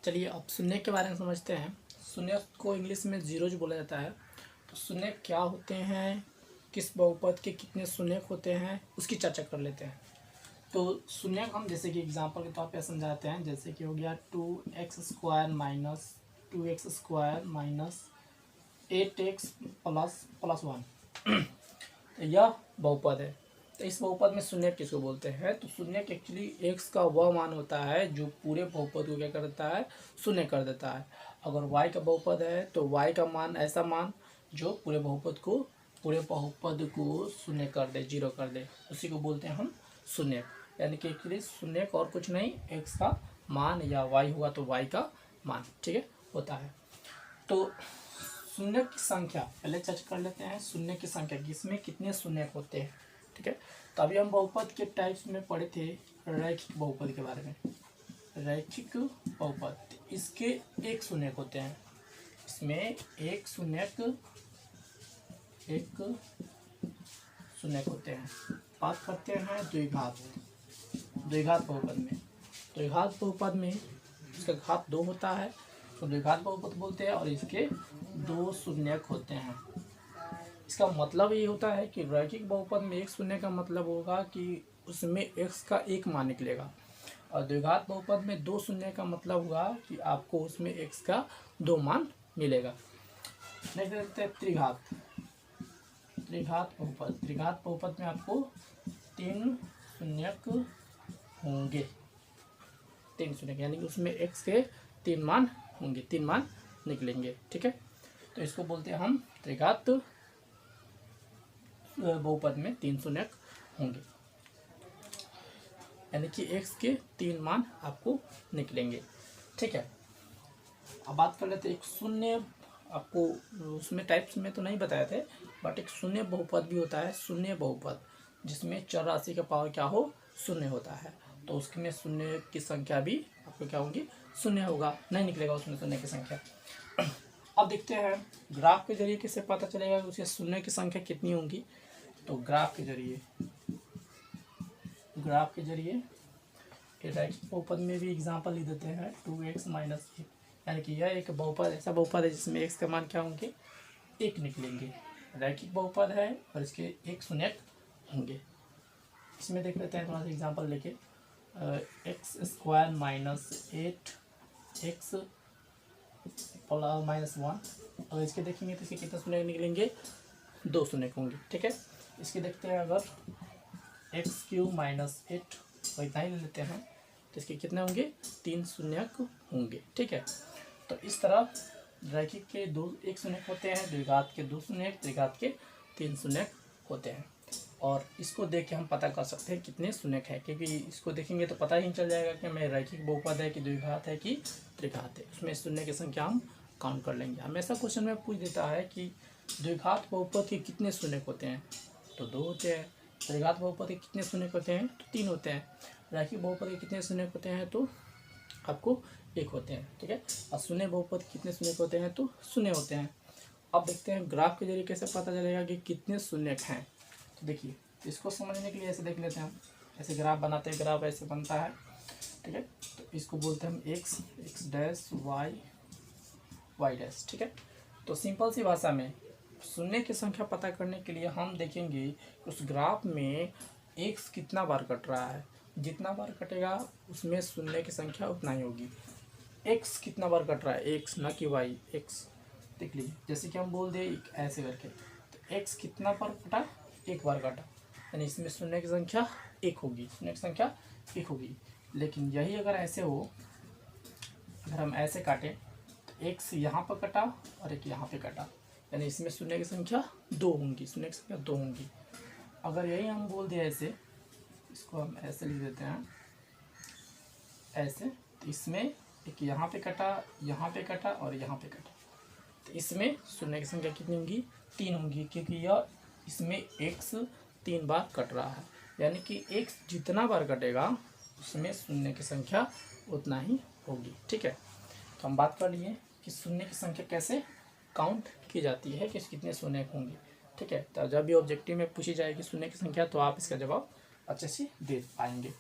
चलिए अब शून्य के बारे में समझते हैं। शून्य को इंग्लिश में जीरोज बोला जाता है। तो शून्य क्या होते हैं, किस बहुपद के कितने शून्य होते हैं, उसकी चर्चा कर लेते हैं। तो शून्य को हम जैसे कि एग्जांपल के तौर पे समझाते हैं, जैसे कि हो गया 2x² minus 2x² minus 8x plus 1 तो यह बहुपद है। तो इस बहुपद में शून्य किसको बोलते हैं, तो शून्य एक्चुअली x का वह मान होता है जो पूरे बहुपद को क्या कर देता है, शून्य कर देता है। अगर y का बहुपद है तो y का मान ऐसा मान जो पूरे बहुपद को शून्य कर दे, जीरो कर दे, उसी को बोलते हैं हम शून्य। यानी कि एक्चुअली शून्य और कुछ नहीं, x का मान या y हुआ तो y का मान, ठीक है, होता है। तो शून्य की संख्या पहले चर्चा कर लेते हैं। शून्य की संख्या किसमें कितने शून्य होते हैं, ठीक है। तो अभी हम बहुपद के टाइप्स में पढ़े थे रैखिक बहुपद के बारे में। रैखिक बहुपद, इसके एक शून्य होते हैं, इसमें एक शून्य होते हैं। बात करते हैं द्विघात बहुपद में। द्विघात बहुपद में इसका घात 2 होता है तो द्विघात बहुपद बोलते हैं, और इसके 2 शून्य होते हैं। इसका मतलब ये होता है कि रैखिक बहुपद में एक शून्य का मतलब होगा कि उसमें x का एक मान निकलेगा, और द्विघात बहुपद में 2 शून्य का मतलब हुआ कि आपको उसमें x का 2 मान मिलेगा। नेक्स्ट देखते हैं त्रिघात बहुपद में आपको 3 शून्य होंगे, 3 शून्य, यानी कि उसमें x के 3 मान होंगे, 3 मान निकलेंगे, ठीक है। तो इसको बोलते हैं हम त्रिघात बहुपद में 3 शून्य होंगे, यानी कि x के 3 मान आपको निकलेंगे, ठीक है। अब बात कर लेते हैं एक शून्य, आपको उसमें टाइप्स में तो नहीं बताए थे, बट एक शून्य बहुपद भी होता है। शून्य बहुपद जिसमें चर राशि का पावर क्या हो, शून्य होता है, तो उसमें शून्य की संख्या भी आपको क्या होगी, शून्य होगा, नहीं निकलेगा उसमें शून्य की संख्या। अब देखते हैं ग्राफ के जरिए कैसे पता चलेगा कि उसके शून्य की संख्या कितनी होंगी। तो ग्राफ के जरिए रैखिक बहुपद में भी एग्जांपल लिख देते हैं 2x माइनस 1, यानी कि यह एक बहुपद, ऐसा बहुपद है जिसमें x का मान क्या होंगे, 1 निकलेंगे। रैखिक बहुपद है और इसके 1 शून्य होंगे। इसमें देख लेते हैं थोड़ा सा एग्जांपल लेके, x² minus 8x plus minus 1, अगर इसके देखेंगे तो इसके कितने शून्य निकलेंगे, 2 शून्य होंगे, ठीक है। इसके देखते हैं अगर x³ माइनस 8, तो इतना ही ले लेते हैं, तो इसके कितने होंगे, 3 शून्य होंगे, ठीक है। तो इस तरह रैखिक के 1 शून्य होते हैं, द्विघात के 2 शून्य, त्रिघात के 3 शून्य होते हैं। और इसको देख के हम पता कर सकते हैं कितने शून्य हैं, क्योंकि इसको देखेंगे तो पता ही चल जाएगा कि हमें रैखिक बहुपद है कि द्विघात है कि त्रिघात है, उसमें शून्य की संख्या हम काउंट कर लेंगे। हमेशा क्वेश्चन में पूछ देता है कि द्विघात बहुपद के कितने शून्य होते हैं, तो 2 होते हैं। त्रिघात बहुपद के कितने शून्य होते हैं, तो 3 होते हैं। रैखिक बहुपद के कितने शून्य होते हैं, तो आपको 1 होते हैं, ठीक है। और शून्य बहुपद कितने शून्य होते हैं, तो शून्य होते हैं। अब देखते हैं ग्राफ के जरिए कैसे पता चलेगा कि कितने शून्य हैं। तो देखिए, इसको समझने के लिए ऐसे देख लेते हैं हम, ऐसे ग्राफ बनाते हैं, ग्राफ ऐसे बनता है, ठीक है। तो इसको बोलते हैं हम x डैश y डैश, ठीक है। तो सिंपल सी भाषा में शून्य की संख्या पता करने के लिए हम देखेंगे उस ग्राफ में x कितना बार कट रहा है, जितना बार कटेगा उसमें शून्य की संख्या उतना ही होगी। x कितना बार कट रहा है, x ना कि y, x देख लीजिए, जैसे कि हम बोल दे ऐसे करके, तो x कितना बार कटा, 1 बार कटा, यानी इसमें शून्य की संख्या 1 होगी, शून्य की संख्या 1 होगी। लेकिन यही अगर ऐसे हो, अगर हम ऐसे काटें तो x यहाँ पर कटा और एक यहाँ पे कटा, यानी इसमें शून्य की संख्या 2 होंगी, शून्य की संख्या 2 होंगी। अगर यही हम बोल दें ऐसे, इसको हम ऐसे लिख देते हैं ऐसे, तो इसमें एक यहाँ पे कटा, यहाँ पे कटा और यहाँ पे कटा, तो इसमें शून्य की संख्या कितनी होंगी, 3 होंगी, क्योंकि यह इसमें x 3 बार कट रहा है, यानी कि x जितना बार कटेगा उसमें शून्य की संख्या उतना ही होगी, ठीक है। तो हम बात कर लिए कि शून्य की संख्या कैसे काउंट की जाती है, कि कितने शून्य होंगे, ठीक है। तो जब भी ऑब्जेक्टिव में पूछी जाएगी शून्य की संख्या तो आप इसका जवाब अच्छे से दे पाएंगे।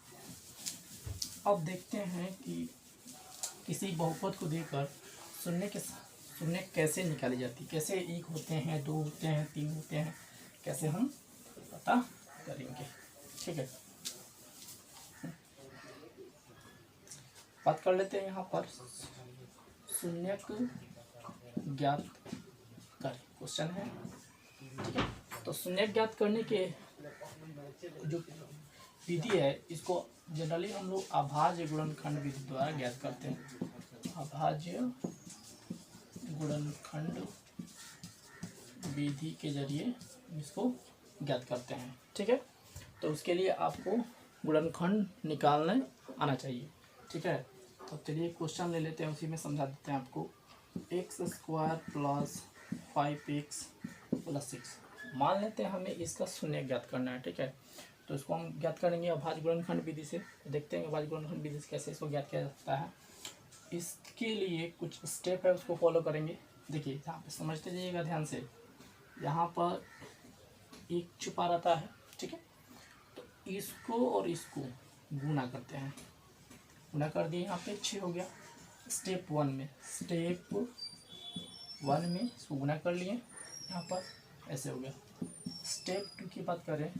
अब देखते हैं कि किसी बहुपद को देकर शून्य कैसे निकाली जाती है, कैसे एक होते हैं, दो होते हैं, तीन होते हैं, कैसे हम पता करेंगे। ठीक है, बात कर लेते हैं यहाँ पर शून्य ज्ञात करें, क्वेश्चन है। ठीक है, तो शून्य ज्ञात करने के जो विधि है इसको जनरली हम लोग अभाज्य गुणनखंड विधि द्वारा ज्ञात करते हैं। अभाज्य गुणनखंड विधि के जरिए इसको ज्ञात करते हैं। ठीक है, तो उसके लिए आपको गुणनखंड निकालने आना चाहिए। ठीक है, तो चलिए क्वेश्चन ले लेते हैं, उसी में समझा देते हैं आपको। x² + 5x + 6 मान लेते हैं हमें इसका शून्य ज्ञात करना है। ठीक है, तो इसको हम ज्ञात करेंगे अभाज्य गुणनखंड विधि से। देखते हैं अभाज्य गुणनखंड विधि से कैसे इसको ज्ञात किया जाता है। इसके लिए कुछ स्टेप है उसको फॉलो करेंगे। देखिए यहाँ पे समझते जाइएगा ध्यान से, यहाँ पर एक छुपा रहता है। ठीक है, तो इसको और इसको गुना करते हैं, गुना कर दिए, यहाँ पे 6 हो गया। स्टेप 1 में इसको गुना कर लिए, यहाँ पर ऐसे हो गया। स्टेप 2 की बात करें,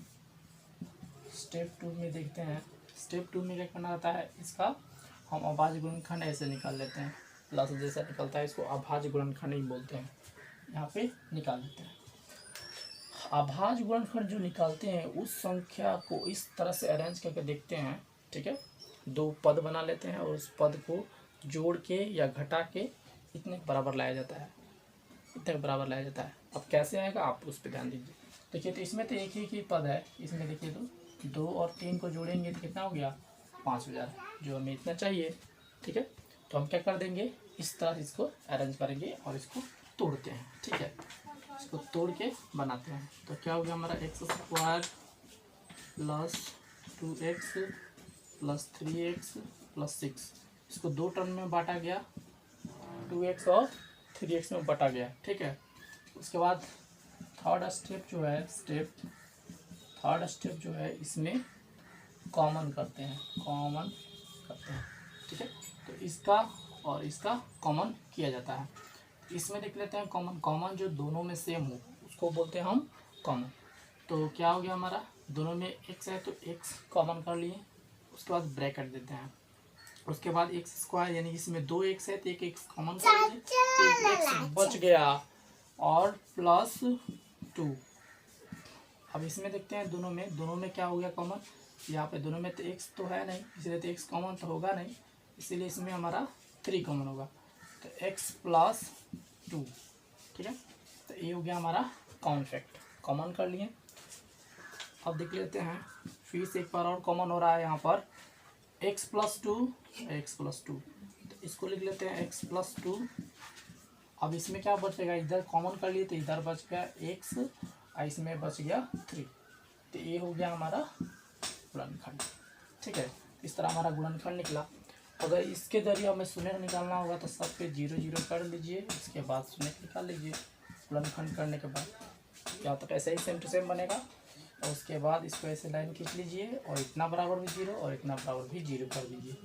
स्टेप 2 में देखते हैं। स्टेप 2 में क्या करना रहता है, इसका हम अभाज्य गुणनखंड ऐसे निकाल लेते हैं, प्लस जैसा निकलता है इसको अभाज्य गुणनखंड ही बोलते हैं। यहाँ पे निकाल लेते हैं। अभाज्य गुणनखंड जो निकालते हैं उस संख्या को इस तरह से अरेंज करके देखते हैं। ठीक है, 2 पद बना लेते हैं और उस पद को जोड़ के या घटा के इतने बराबर लाया जाता है, इतने बराबर लाया जाता है। अब कैसे आएगा आप उस पर ध्यान दीजिए। देखिए, तो इसमें तो एक ही पद है, इसमें देखिए तो 2 और 3 को जोड़ेंगे तो कितना हो गया, 5000, जो हमें इतना चाहिए। ठीक है, तो हम क्या कर देंगे, इस तरह इसको अरेंज करेंगे और इसको तोड़ते हैं। ठीक है, इसको तोड़ के बनाते हैं। तो क्या हो गया हमारा x² + 2x + 3x + 6, इसको 2 टर्म में बांटा गया, 2x और 3x में बांटा गया। ठीक है, उसके बाद थर्ड स्टेप जो है इसमें कॉमन करते हैं। ठीक है, तो इसका और इसका कॉमन किया जाता है। इसमें देख लेते हैं कॉमन जो दोनों में सेम हो उसको बोलते हैं हम कॉमन। तो क्या हो गया हमारा, दोनों में x है तो x कॉमन कर लिए, उसके बाद ब्रैकेट देते हैं। उसके बाद x² यानी इसमें 2x है तो एक x कॉमन कर लिए, तो एक x बच गया और +2। अब इसमें देखते हैं दोनों में क्या हो गया कॉमन, यहाँ पे दोनों में तो x तो है नहीं, इसलिए तो x कॉमन तो होगा नहीं, इसीलिए इसमें हमारा 3 कॉमन होगा, तो x + 2। ठीक है, तो ये हो गया हमारा कॉमन फैक्ट, कॉमन कर लिए। अब देख लेते हैं फिर से एक बार और कॉमन हो रहा है यहाँ पर, x + 2, तो इसको लिख लेते हैं x + 2। अब इसमें क्या बचेगा, इधर कॉमन कर लिए तो इधर बच गया x और इसमें बच गया 3, तो ये हो गया हमारा गुणनखंड। ठीक है, इस तरह हमारा गुणनखंड निकला। अगर इसके जरिए हमें शून्य निकालना होगा तो सब पे 0 0 कर लीजिए, उसके बाद शून्य निकाल लीजिए। गुणनखंड करने के बाद या तो ऐसे ही सेम टू सेम बनेगा, और उसके बाद इसको ऐसे लाइन खींच लीजिए और इतना बराबर भी 0 और इतना बराबर भी 0 कर दीजिए।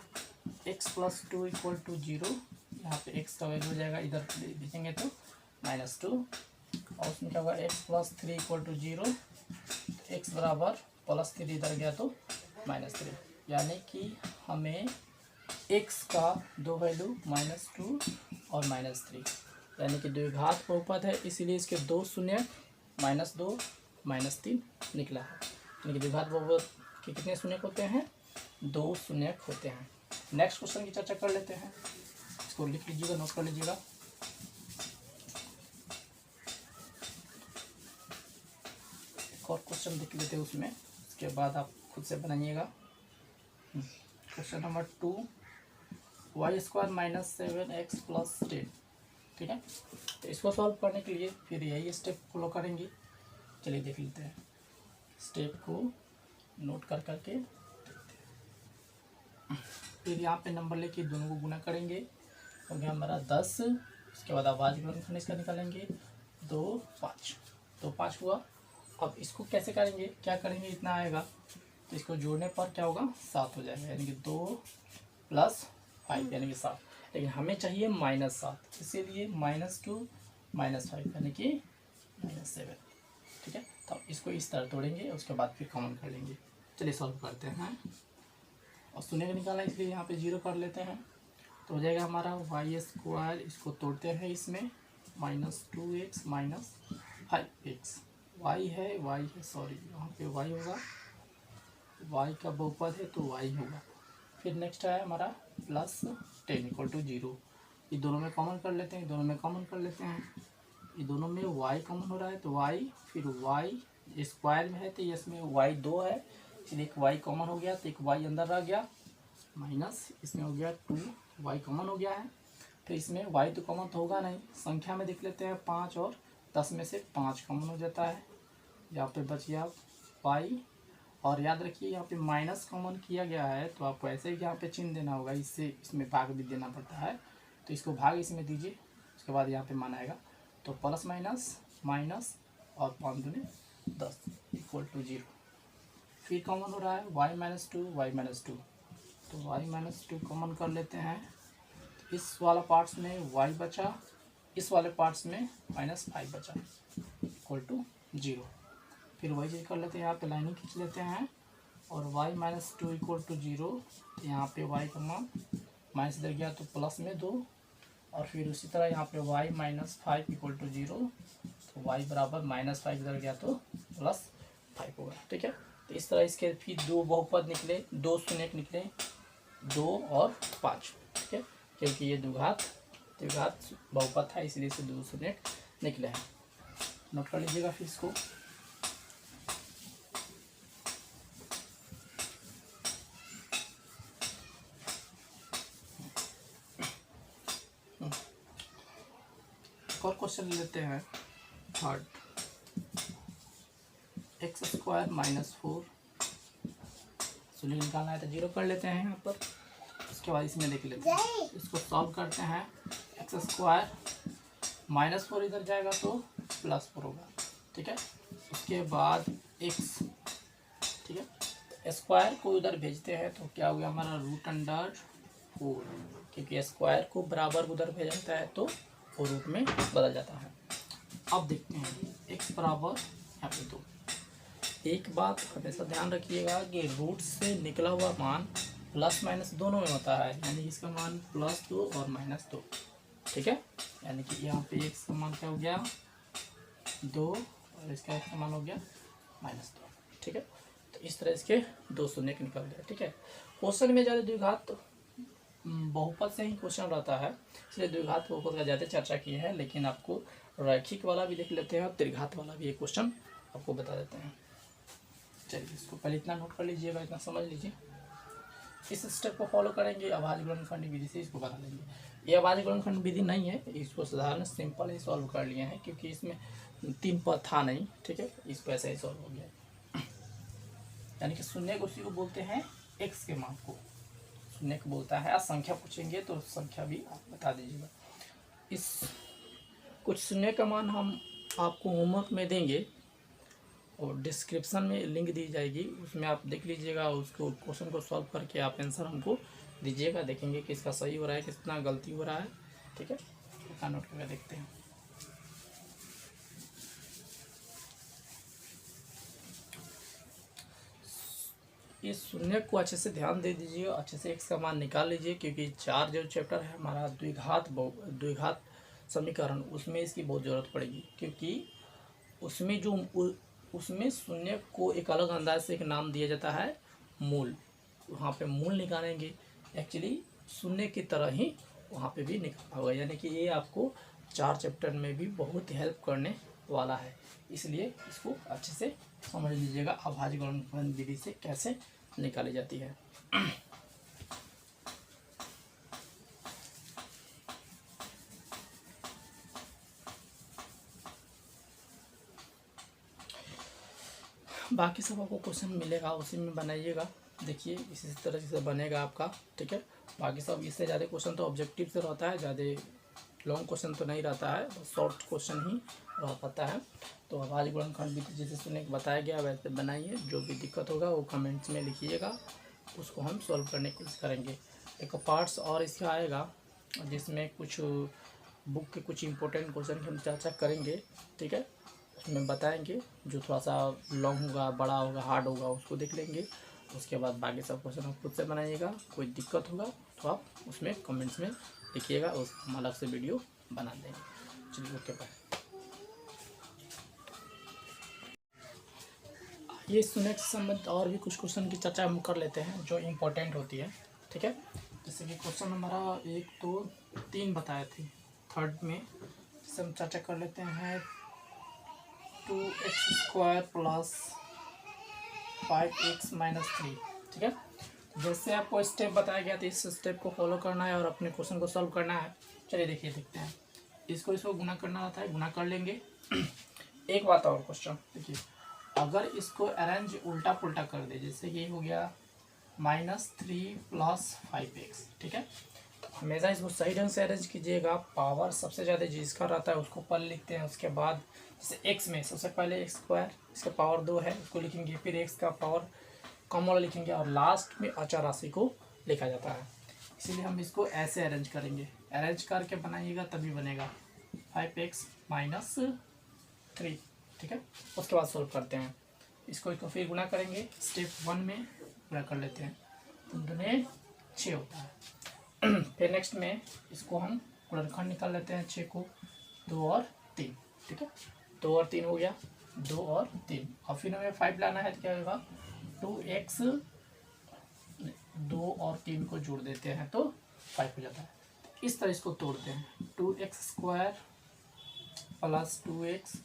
x + 2 = 0, यहाँ पे x का वैल्यू हो जाएगा, इधर लिखेंगे तो -2, और उसमें क्या होगा x + 3 = 0, x बराबर +3 इधर गया तो -3, यानी कि हमें x का 2 वैल्यू -2 और -3, यानी कि द्विघात बहुपद है, इसीलिए इसके 2 शून्य -2 -3 निकला है। यानी कि द्विघात बहुपद के कितने शून्य होते हैं, 2 शून्य होते हैं। नेक्स्ट क्वेश्चन की चर्चा कर लेते हैं, इसको लिख लीजिएगा, नोट कर लीजिएगा। एक और क्वेश्चन देख लेते हैं उसमें, उसके बाद आप खुद से बनाइएगा। Question number 2, y² - 7x + 10। ठीक है, तो इसको सॉल्व करने के लिए फिर यही स्टेप फॉलो करेंगे। चलिए देख लेते हैं, स्टेप को नोट कर करके देखते हैं। फिर यहाँ पे नंबर लेके दोनों को गुना करेंगे, हो गया हमारा 10। उसके बाद अभाज्य गुणनखंड इसका निकालेंगे, 2 5, तो 5 हुआ। अब इसको कैसे करेंगे, क्या करेंगे, इतना आएगा तो इसको जोड़ने पर क्या होगा, 7 हो जाएगा, यानी कि 2 + 5 यानी कि 7। लेकिन हमें चाहिए -7, इसीलिए -2 -5 यानी कि -7। ठीक है, तो इसको इस तरह तोड़ेंगे, उसके बाद फिर कॉमन कर लेंगे। चलिए सॉल्व करते हैं। और शून्य का निकालना इसलिए यहाँ पे 0 कर लेते हैं, तो हो जाएगा हमारा y²। इसको तोड़ते हैं इसमें, -2x -5x। y है सॉरी, यहाँ पे y होगा, y का बहुपद है तो y होगा। फिर नेक्स्ट है हमारा +10 = 0। ये दोनों में कॉमन कर लेते हैं, दोनों में कॉमन कर लेते हैं। ये दोनों में y कॉमन हो रहा है तो y, फिर y स्क्वायर में है तो इसमें y 2 है, इसलिए एक y कॉमन हो गया तो एक y अंदर रह गया, माइनस इसमें हो गया 2y कॉमन हो गया है। फिर इसमें y तो कॉमन तो होगा नहीं, संख्या में देख लेते हैं 5 और 10 में से 5 कॉमन हो जाता है। यहाँ पे बच गया y, और याद रखिए यहाँ पे माइनस कॉमन किया गया है तो आपको ऐसे ही यहाँ पे चिन्ह देना होगा, इससे इसमें भाग भी देना पड़ता है, तो इसको भाग इसमें दीजिए, उसके बाद यहाँ पे मान आएगा। तो प्लस माइनस और 5 दूनी 10 = 0। फिर कॉमन हो रहा है y-2 तो y-2 कॉमन कर लेते हैं। इस वाला पार्ट्स में y बचा, इस वाले पार्ट्स में -5 बचा, = 0। फिर वही चीज़ कर लेते हैं, यहाँ पे लाइनिंग खींच लेते हैं, और y-2 = 0। यहाँ पे y का मान माइनस इधर गया तो प्लस में 2, और फिर उसी तरह यहाँ पे y-5 = 0, तो y बराबर -5 इधर गया तो +5 होगा। ठीक है, तो इस तरह इसके फिर 2 बहुपद निकले, 2 शून्यक निकले, 2 और 5। ठीक है, क्योंकि ये द्विघात बहुपद था इसलिए से 2 शून्यक निकले हैं। नोट कर लीजिएगा फिर इसको। और क्वेश्चन लेते हैं थर्ड, x² -4। शून्य निकालना है तो 0 कर लेते हैं यहाँ पर, उसके बाद इसमें देख लेते हैं, इसको सॉल्व करते हैं। x² -4 इधर जाएगा तो +4 होगा। ठीक है, उसके बाद x, ठीक है, स्क्वायर को उधर भेजते हैं तो क्या हो गया हमारा √4, क्योंकि स्क्वायर को बराबर उधर भेजा जाता है तो वो रूट में बदल जाता है। अब देखते हैं x बराबर यहाँ पे 2। एक बात हमेशा ध्यान रखिएगा कि रूट से निकला हुआ मान प्लस माइनस दोनों में होता है, यानी इसका मान +2 और -2। ठीक है, यानी कि यहाँ पे x का मान क्या हो गया 2 और इसका x का मान हो गया -2। ठीक है, तो इस तरह इसके 2 शून्य निकल गए। ठीक है, क्वेश्चन में ज़्यादा द्विघात बहुपद से ही क्वेश्चन रहता है, इसलिए द्विघात बहुपद का ज़्यादा चर्चा की है, लेकिन आपको रैखिक वाला भी देख लेते हैं और त्रिघात वाला भी एक क्वेश्चन आपको बता देते हैं। चलिए इसको पहले इतना नोट कर लीजिएगा, इतना समझ लीजिए। इस स्टेप को फॉलो करेंगे, अभाज्य गुणनखंड विधि से इसको बना लेंगे। ये अभाज्य गुणनखंड विधि नहीं है, इसको साधारण सिंपल ही सॉल्व कर लिए हैं, क्योंकि इसमें 3 पद था नहीं। ठीक है, इसको ऐसे ही सॉल्व हो गया। यानी कि शून्य को उसी को बोलते हैं x के मान को शून्य को बोलता है। संख्या पूछेंगे तो संख्या भी आप बता दीजिएगा। इस कुछ शून्य का मान हम आपको होमवर्क में देंगे और डिस्क्रिप्शन में लिंक दी जाएगी, उसमें आप देख लीजिएगा, उसको क्वेश्चन को सॉल्व करके आप आंसर हमको दीजिएगा, देखेंगे किसका सही हो रहा है, कितना गलती हो रहा है। ठीक है, इसका नोट करके देखते हैं। इस शून्य को अच्छे से ध्यान दे दीजिए, अच्छे से x का मान निकाल लीजिए, क्योंकि 4 जो चैप्टर है हमारा द्विघात समीकरण, उसमें इसकी बहुत ज़रूरत पड़ेगी, क्योंकि उसमें शून्य को एक अलग अंदाज से एक नाम दिया जाता है मूल। वहाँ पे मूल निकालेंगे, एक्चुअली शून्य की तरह ही वहाँ पे भी निकालना होगा, यानी कि ये आपको 4 चैप्टर में भी बहुत हेल्प करने वाला है, इसलिए इसको अच्छे से समझ लीजिएगा अभाज्य गुणनखंड विधि से कैसे निकाली जाती है। बाकी सब आपको क्वेश्चन मिलेगा, उसी में बनाइएगा, देखिए इसी तरह से बनेगा आपका। ठीक है, बाकी सब इससे ज़्यादा क्वेश्चन तो ऑब्जेक्टिव से रहता है, ज़्यादा लॉन्ग क्वेश्चन तो नहीं रहता है, शॉर्ट क्वेश्चन ही रह पाता है। तो अभाज्य गुणनखंड विधि जैसे सुने बताया गया वैसे बनाइए, जो भी दिक्कत होगा वो कमेंट्स में लिखिएगा, उसको हम सॉल्व करने की कोशिश करेंगे। एक पार्ट्स और इसका आएगा जिसमें कुछ बुक के कुछ इम्पोर्टेंट क्वेश्चन की हम चर्चा करेंगे, ठीक है। उसमें बताएंगे, जो थोड़ा सा लॉन्ग होगा, बड़ा होगा, हार्ड होगा, उसको देख लेंगे। उसके बाद बाकी सब क्वेश्चन आप खुद से बनाइएगा। कोई दिक्कत होगा तो आप उसमें कमेंट्स में लिखिएगा, उस हम अलग से वीडियो बना देंगे। चलिए, ओके बाय। ये सुनेट से संबंधित और भी कुछ क्वेश्चन की चर्चा हम कर लेते हैं जो इम्पोर्टेंट होती है, ठीक है। जैसे कि क्वेश्चन हमारा 1 2 3 बताए थे, थर्ड में जिससे हम चर्चा कर लेते हैं 2x² प्लस 5x माइनस 3, ठीक है। जैसे आपको स्टेप बताया गया तो इस स्टेप को फॉलो करना है और अपने क्वेश्चन को सॉल्व करना है। चलिए देखिए, देखते हैं। इसको गुना करना रहता है, गुना कर लेंगे। एक बात और, क्वेश्चन देखिए, अगर इसको अरेंज उल्टा पुल्टा कर दे, जैसे कि हो गया -3 प्लस 5x, ठीक है। हमेशा इसको सही ढंग से अरेंज कीजिएगा। पावर सबसे ज़्यादा जिसका रहता है उसको पर लिखते हैं। उसके बाद जैसे x में सबसे पहले x², इसका पावर 2 है, उसको लिखेंगे। फिर x का पावर कम वाला लिखेंगे और लास्ट में अचर राशि को लिखा जाता है। इसीलिए हम इसको ऐसे अरेंज करेंगे। अरेंज करके बनाइएगा तभी बनेगा 5x माइनस 3, ठीक है। उसके बाद सोल्व करते हैं इसको फिर गुना करेंगे। स्टेप 1 में गुना कर लेते हैं, 3 दूने 6 होता है। फिर नेक्स्ट में इसको हम गुणनखंड निकाल लेते हैं 6 को, 2 और 3, ठीक है। 2 और 3 हो गया, 2 और 3। और फिर हमें 5 लाना है तो क्या होगा, 2x, 2 और 3 को जोड़ देते हैं तो 5 हो जाता है। इस तरह इसको तोड़ते हैं, 2x² plus 2x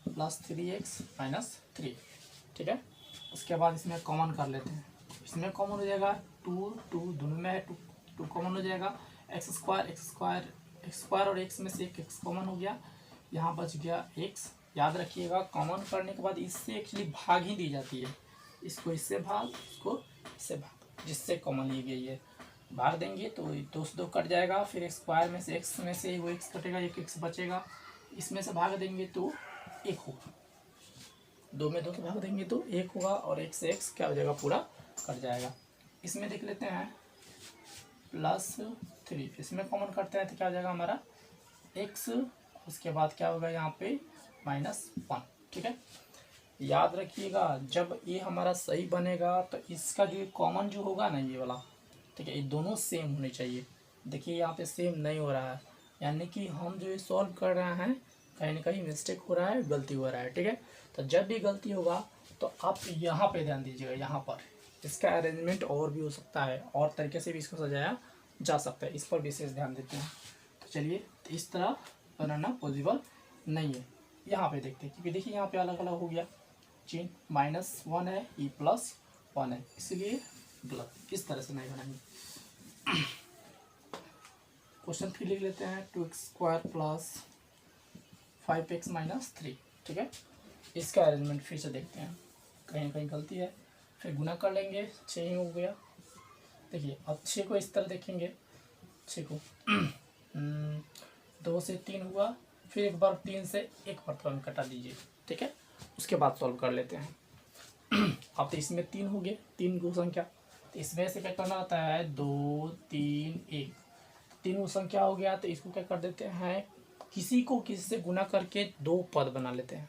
plus 3x minus 3, ठीक है। उसके बाद इसमें कॉमन कर लेते हैं। इसमें कॉमन हो जाएगा 2 2 दोनों में है, 2 कॉमन हो जाएगा। x² और x में से एक x कॉमन हो गया, यहाँ बच गया x। याद रखिएगा, कॉमन करने के बाद इससे एक्चुअली भाग ही दी जाती है। इसको इससे भाग, इसको इससे भाग, जिससे कॉमन ली गई है। भाग देंगे तो 2 से 2 कट जाएगा। फिर x² में से x में से वो x कटेगा, एक x बचेगा। इसमें से भाग देंगे तो 1 होगा। 2 में 2 से भाग देंगे तो 1 होगा और 1 से x क्या हो जाएगा, पूरा कट जाएगा। इसमें देख लेते हैं +3, इसमें कॉमन करते हैं तो क्या हो जाएगा हमारा x। उसके बाद क्या होगा यहाँ पे -1, ठीक है। याद रखिएगा, जब ये हमारा सही बनेगा तो इसका जो कॉमन जो होगा ना, ये वाला, ठीक है, ये दोनों सेम होने चाहिए। देखिए यहाँ पे सेम नहीं हो रहा है, यानी कि हम जो ये सॉल्व कर रहे हैं कहीं ना कहीं मिस्टेक हो रहा है, गलती हो रहा है, ठीक है। तो जब भी गलती होगा तो आप यहाँ पे ध्यान दीजिएगा। यहाँ पर इसका अरेंजमेंट और भी हो सकता है, और तरीके से भी इसको सजाया जा सकता है, इस पर विशेष ध्यान देते हैं। तो चलिए, इस तरह बनाना पॉसिबल नहीं है। यहाँ पे देखते हैं, क्योंकि देखिए यहाँ पे अलग अलग हो गया चिन्ह, -1 है, ये +1 है, इसलिए गलत। इस तरह से नहीं बनाएंगे। क्वेश्चन फिर लिख लेते हैं, 2x² प्लस 5x माइनस 3, ठीक है। इसका अरेंजमेंट फिर से देखते हैं, कहीं ना कहीं गलती है। फिर गुना कर लेंगे, 6 ही हो गया। देखिए अब 6 को इस तरह देखेंगे, 6 को 2 से 3 हुआ, फिर एक बार 3 से एक बार तुरंत कटा दीजिए, ठीक है। उसके बाद सॉल्व कर लेते हैं। अब तो इसमें 3 हो गए, 3 गो संख्या, तो इसमें से क्या करना होता है, 2 3 1, 3 गो संख्या हो गया। तो इसको क्या कर देते हैं, किसी को किसी से गुना करके 2 पद बना लेते हैं।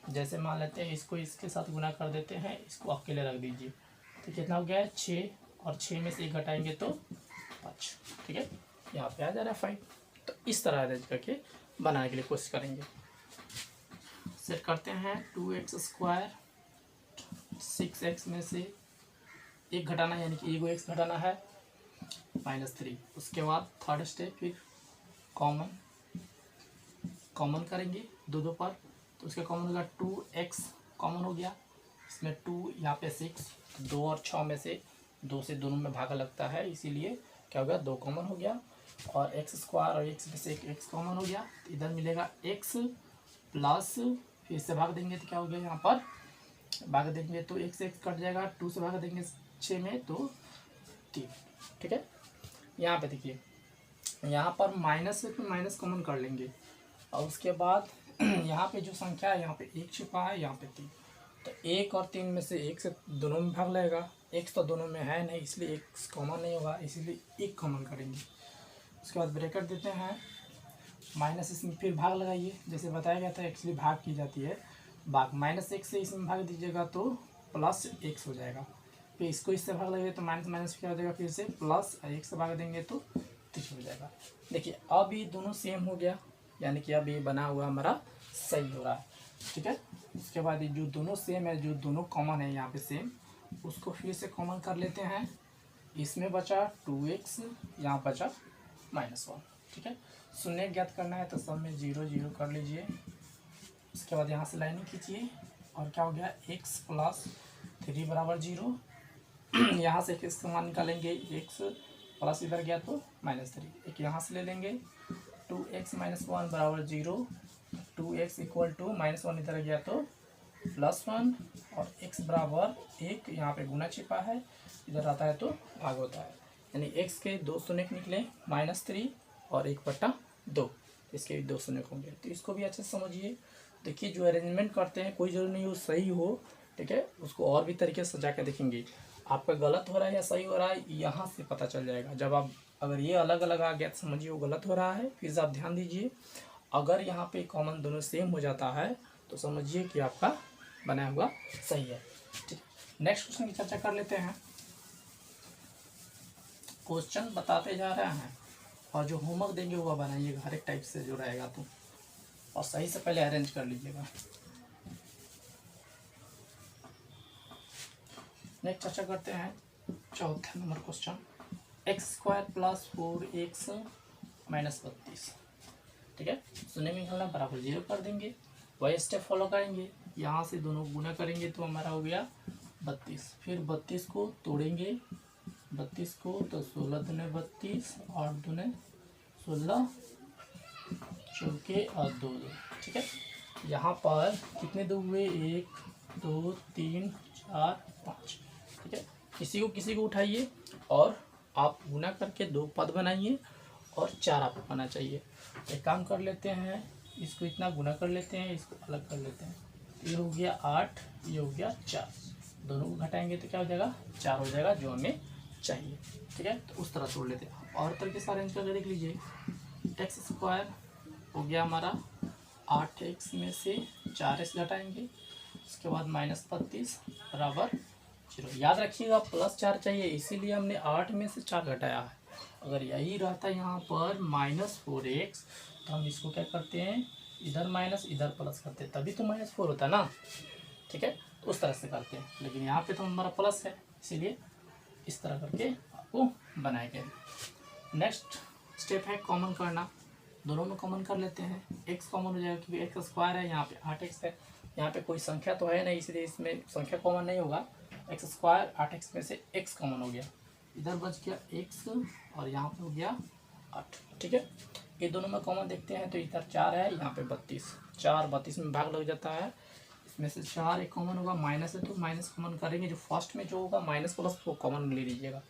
जैसे मान लेते हैं इसको इसके साथ गुना कर देते हैं, इसको अकेले रख दीजिए। तो कितना हो गया, 6, और 6 में से 1 घटाएंगे तो 5, ठीक है। यहाँ पे आ जा रहा है 5। तो इस तरह अरेंज करके बनाने के लिए कोशिश करेंगे। सेट करते हैं, 2x² 6x में से 1 घटाना, यानी कि एगो x घटाना है, -3। उसके बाद थर्ड स्टेप, फिर कॉमन करेंगे 2 2 पर, तो उसका कॉमन होगा 2x कॉमन हो गया। इसमें 2, यहाँ पे 6, 2 और 6 में से 2 से दोनों में भागा लगता है, इसीलिए क्या हो गया, 2 कॉमन हो गया। और x² और x में से एक x कॉमन हो गया, तो इधर मिलेगा x प्लस, फिर से भाग देंगे तो क्या हो गया, यहाँ पर भाग देंगे तो x से x कट जाएगा, 2 से भाग देंगे 6 में तो 3, ठीक है। यहाँ पे देखिए, यहाँ पर माइनस से फिर माइनस कॉमन कर लेंगे, और उसके बाद यहाँ पे जो संख्या है, यहाँ पे 1 छिपा है, यहाँ पे 3, तो 1 और 3 में से 1 से दोनों में भाग लगेगा। x तो दोनों में है नहीं, इसलिए 1 कॉमन नहीं होगा, इसलिए 1 कॉमन करेंगे। उसके बाद ब्रैकेट देते हैं, माइनस इसमें फिर भाग लगाइए, जैसे बताया गया था एक्चुअली भाग की जाती है, भाग -x से इसमें भाग दीजिएगा तो +x हो जाएगा, फिर इसको इससे भाग लगेगा तो माइनस माइनस क्या हो जाएगा, फिर से +x से भाग देंगे तो 30 हो जाएगा। देखिए अब ये दोनों सेम हो गया, यानी कि अब ये बना हुआ हमारा सही हो रहा है, ठीक है। उसके बाद ये जो दोनों सेम है, जो दोनों कॉमन है यहाँ पे सेम, उसको फिर से कॉमन कर लेते हैं। इसमें बचा 2x, यहाँ बचा -1, ठीक है। शून्य ज्ञात करना है तो सब में 0 0 कर लीजिए। उसके बाद यहाँ से लाइनिंग खींचिए और क्या हो गया, x + 3 = 0। यहाँ से x मान निकालेंगे, x प्लस इधर गया तो -3, एक यहाँ से ले लेंगे, 2x - 1 = 0, 2x = -1 इधर गया तो +1 और x बराबर 1, यहाँ पे गुना छिपा है, इधर आता है तो भाग होता है, यानी x के 2 शून्य निकले -3 और 1/2, इसके भी 2 शून्य होंगे। तो इसको भी अच्छे से समझिए। देखिए जो अरेंजमेंट करते हैं कोई जरूरी नहीं हो सही हो, ठीक है, उसको और भी तरीके से सजा के देखेंगे, आपका गलत हो रहा है या सही हो रहा है यहाँ से पता चल जाएगा। जब आप अगर ये अलग अलग आ गया तो समझिए वो गलत हो रहा है, फिर से आप ध्यान दीजिए। अगर यहाँ पे कॉमन दोनों सेम हो जाता है तो समझिए कि आपका बनाया हुआ सही है, ठीक है। नेक्स्ट क्वेश्चन की चर्चा कर लेते हैं। क्वेश्चन बताते जा रहे हैं और जो होमवर्क देंगे वो बनाइएगा हर एक टाइप से जो रहेगा तो, और सही से पहले अरेंज कर लीजिएगा। नेक्स्ट चर्चा करते हैं चौथा नंबर क्वेश्चन, x² + 4x - 32, ठीक है। शून्य में निकालना बराबर 0 कर देंगे, वही स्टेप फॉलो करेंगे, यहाँ से दोनों गुना करेंगे तो हमारा हो गया 32, फिर 32 को तोड़ेंगे, 32 को तो 16 दूने 32, 8 दूने 16, चौके और 2 2, ठीक है। यहाँ पर कितने 2 हुए, 1 2 3 4 5, ठीक है। किसी को उठाइए और आप गुना करके 2 पद बनाइए और 4 आपको पाना चाहिए। एक काम कर लेते हैं, इसको इतना गुना कर लेते हैं, इसको अलग कर लेते हैं, ये हो गया 8, ये हो गया 4, दोनों को घटाएंगे तो क्या हो जाएगा, 4 हो जाएगा जो हमें चाहिए, ठीक है। तो उस तरह तोड़ लेते हैं और तरीके से अरेंज करके देख लीजिए। x² हो गया हमारा 8x में से 4x घटाएंगे, उसके बाद -32 बराबर 0। याद रखिएगा +4 चाहिए, इसीलिए हमने 8 में से 4 घटाया है। अगर यही रहता यहाँ पर -4x तो हम इसको क्या करते हैं, इधर माइनस इधर प्लस करते हैं, तभी तो -4 होता है ना, ठीक है। तो उस तरह से करते हैं, लेकिन यहाँ पे तो हमारा प्लस है, इसीलिए इस तरह करके आपको बनाएंगे। नेक्स्ट स्टेप है कॉमन करना, दोनों में कॉमन कर लेते हैं। x कॉमन हो जाएगा क्योंकि x² है, यहाँ पे 8x है, यहाँ पे कोई संख्या तो है नहीं इसलिए इसमें संख्या कॉमन नहीं होगा। x² 8x में से x कॉमन हो गया, इधर बच गया x और यहाँ पे हो गया 8, ठीक है। ये दोनों में कॉमन देखते हैं तो इधर 4 है, यहाँ पे 32, 4 32 में भाग लग जाता है, इसमें से 4 एक कॉमन होगा, माइनस है तो माइनस कॉमन करेंगे, जो फर्स्ट में जो होगा माइनस प्लस वो कॉमन ले लीजिएगा।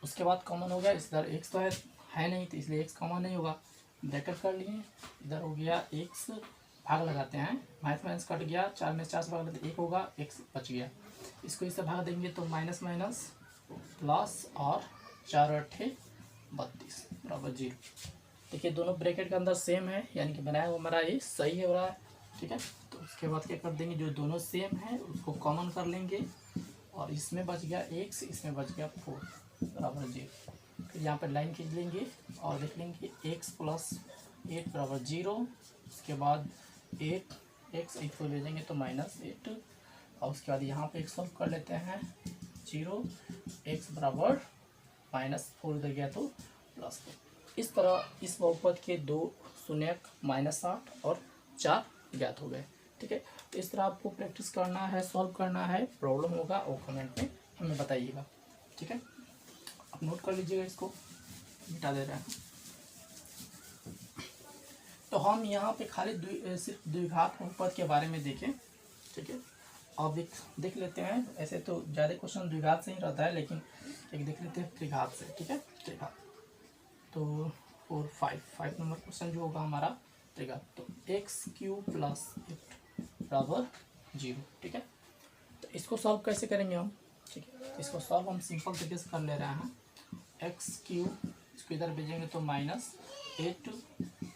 उसके बाद कॉमन हो गया, इधर x तो है नहीं तो इसलिए x कॉमन नहीं होगा, ब्रैकेट कर लिए, इधर हो गया x, भाग लगाते हैं, माइनस माइनस कट गया, 4 में 4 से भाग लगाते 1 होगा, x बच गया, इसको इससे भाग देंगे तो माइनस माइनस प्लस और 4 और 8 32 बराबर 0। देखिए दोनों ब्रैकेट के अंदर सेम है, यानी कि बनाया हुआ हमारा ये सही हो रहा है, ठीक है। तो उसके बाद क्या कर देंगे, जो दोनों सेम है उसको कॉमन कर लेंगे और इसमें बच गया x, इसमें बच गया 4 बराबर 0। फिर यहाँ पर लाइन खींच लेंगे और देख लेंगे x + 8 बराबर 0, उसके बाद 8x 8 को ले जाएंगे तो -8, और उसके बाद यहाँ पे एक सॉल्व कर लेते हैं, 0 x बराबर -4 इधर गया तो +4। इस तरह इस बहुपद के 2 शून्यक -8 और 4 ज्ञात हो गए, ठीक है। तो इस तरह आपको प्रैक्टिस करना है, सॉल्व करना है, प्रॉब्लम होगा और कमेंट में हमें बताइएगा, ठीक है। आप नोट कर लीजिएगा, इसको मिटा दे रहे हैं। तो हम यहाँ पे खाली सिर्फ द्विघात बहुपद के बारे में देखें, ठीक है। अब एक देख लेते हैं, ऐसे तो ज़्यादा क्वेश्चन द्विघात से ही रहता है, लेकिन एक देख लेते हैं त्रिघात से, ठीक है। त्रिघात तो 4 5 नंबर क्वेश्चन जो होगा हमारा त्रिघात, तो x³ + 8 बराबर 0, ठीक है। तो इसको सॉल्व कैसे करेंगे हम, ठीक है। इसको सॉल्व हम सिंपल तरीके से कर ले रहे हैं, x³ इसको इधर भेजेंगे तो -8,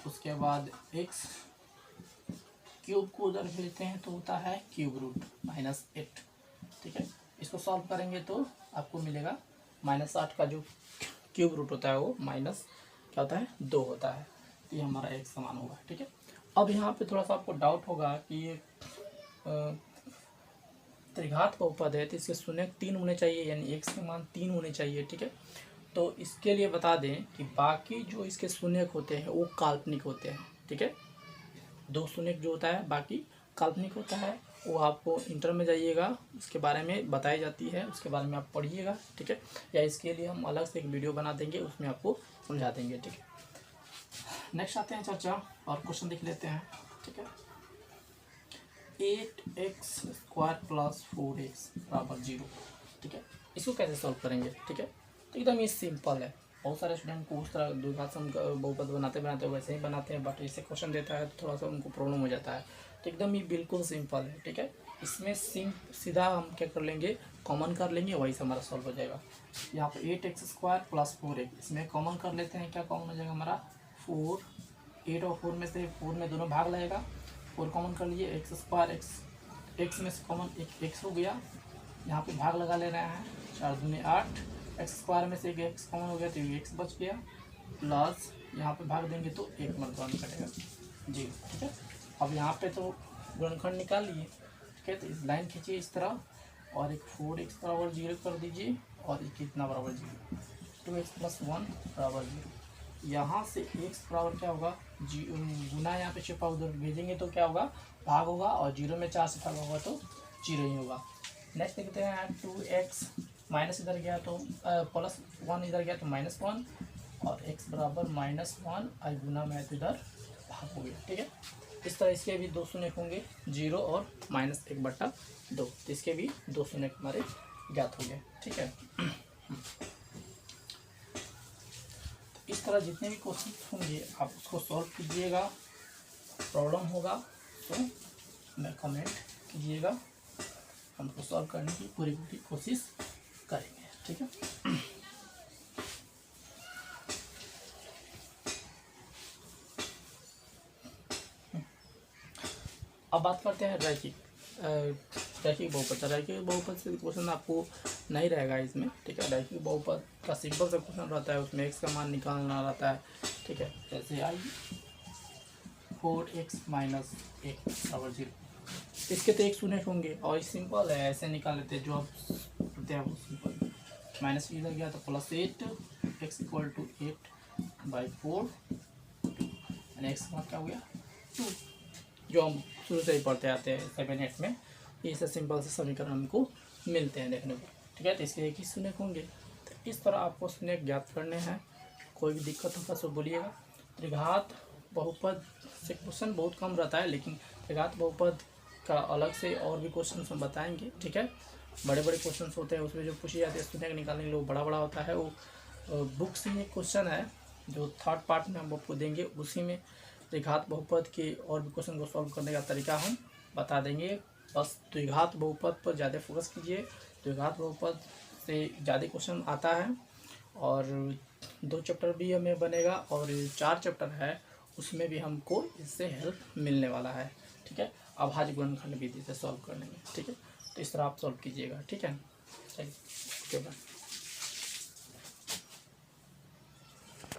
उसके बाद x क्यूब को उधर भेजते हैं तो होता है क्यूब रूट -8, ठीक है। इसको सॉल्व करेंगे तो आपको मिलेगा -8 का जो क्यूब रूट होता है वो माइनस क्या होता है 2 होता है, तो ये हमारा एक समान होगा, ठीक है। अब यहाँ पे थोड़ा सा आपको डाउट होगा कि ये त्रिघात बहुपद है तो इसके शून्य 3 होने चाहिए, यानी x के मान 3 होने चाहिए, ठीक है। तो इसके लिए बता दें कि बाकी जो इसके शून्य होते हैं वो काल्पनिक होते हैं, ठीक है। 2 शून्य जो होता है बाकी काल्पनिक होता है, वो आपको इंटर में जाइएगा उसके बारे में बताई जाती है, उसके बारे में आप पढ़िएगा, ठीक है। या इसके लिए हम अलग से एक वीडियो बना देंगे, उसमें आपको समझा देंगे, ठीक है। नेक्स्ट आते हैं चर्चा और क्वेश्चन देख लेते हैं, ठीक है। 8x² + 4x = 0, ठीक है। इसको कैसे सॉल्व करेंगे, ठीक है। तो एकदम ये सिंपल है, बहुत सारे स्टूडेंट को उस तरह द्विघात सम बहुपद बनाते वैसे ही बनाते हैं, बट इससे क्वेश्चन देता है तो थोड़ा सा उनको प्रॉब्लम हो जाता है। तो एकदम ये बिल्कुल सिंपल है, ठीक है। इसमें सीधा हम क्या कर लेंगे, कॉमन कर लेंगे, वही से हमारा सॉल्व हो जाएगा। यहाँ पे 8x² + 4x, इसमें कॉमन कर लेते हैं, क्या कॉमन हो जाएगा हमारा 4, 8 और 4 में से 4 में दोनों भाग लगेगा, 4 कॉमन कर लिए, x² x में से कॉमन एक x हो गया, यहाँ पे भाग लगा ले रहे हैं, 4 दूनी 8, x² में से एक x कॉमन हो गया तो ये x बच गया, प्लस यहाँ पे भाग देंगे तो 1 मरतबा निकलेगा 0, ठीक है। अब यहाँ पे तो गुणनखंड निकाल लिए, ठीक है। तो इस लाइन खींचिए इस तरह और एक 4x = 0 कर दीजिए और एक कितना बराबर 0, 2x + 1 = 0। यहाँ से x बराबर क्या होगा, गुना यहाँ पे छिपा उधर भेजेंगे तो क्या होगा, भाग होगा, और 0 में 4 से भाग होगा तो 0 ही होगा। नेक्स्ट देखते हैं 2x माइनस इधर गया तो +1 इधर गया तो -1, और x बराबर -1 आई गुना में तो इधर भाग हो गया, ठीक है। इस तरह इसके भी 2 शून्य होंगे, 0 और -1/2, तो इसके भी 2 शून्य हमारे ज्ञात हो गए, ठीक है। इस तरह जितने भी क्वेश्चन होंगे आप उसको सॉल्व कीजिएगा, प्रॉब्लम होगा तो मैं कमेंट कीजिएगा, हम उसको सॉल्व करने की पूरी कोशिश करेंगे, ठीक है। अब बात करते हैं रैखिक बहुपद। रैखिक बहुपद से क्वेश्चन आपको नहीं रहेगा इसमें, ठीक है। रैखिक बहुपद का सिंपल सा क्वेश्चन रहता है, उसमें x का मान निकालना रहता है, ठीक है। जैसे आई 4x - 1 = 0, इसके तो 1 शून्य होंगे और सिंपल है, ऐसे निकाल लेते हैं जो आप करते हैं वो सिंपल, माइनस इधर गया तो +8, x = 8/4 यानी x का क्या हो गया 2, जो हम शुरू से ही पढ़ते आते हैं 7 8 में, ये सब सिंपल से समीकरण हमको मिलते हैं देखने को, ठीक है। तो इसके 1 ही शून्य होंगे, तो इस तरह आपको शून्य ज्ञात करने हैं। कोई भी दिक्कत होगा तो बोलिएगा। त्रिघात बहुपद से क्वेश्चन बहुत कम रहता है, लेकिन त्रिघात बहुपद का अलग से और भी क्वेश्चन हम बताएंगे, ठीक है। बड़े बड़े क्वेश्चन होते हैं उसमें जो पूछे जाते हैं शून्य निकालने के लिए, बड़ा बड़ा होता है, वो बुक से एक क्वेश्चन है जो 3rd पार्ट में हम आपको देंगे, उसी में त्रिघात बहुपद के और भी क्वेश्चन को सॉल्व करने का तरीका हम बता देंगे। बस द्विघात बहुपद पर ज़्यादा फोकस कीजिए, द्विघात बहुपद से ज़्यादा क्वेश्चन आता है, और 2 चैप्टर भी हमें बनेगा और 4 चैप्टर है उसमें भी हमको इससे हेल्प मिलने वाला है, ठीक है। अभाज्य गुणनखंड विधि से सॉल्व करने में, ठीक है। तो इस तरह आप सॉल्व कीजिएगा, ठीक है। चलिए, ओके बाय।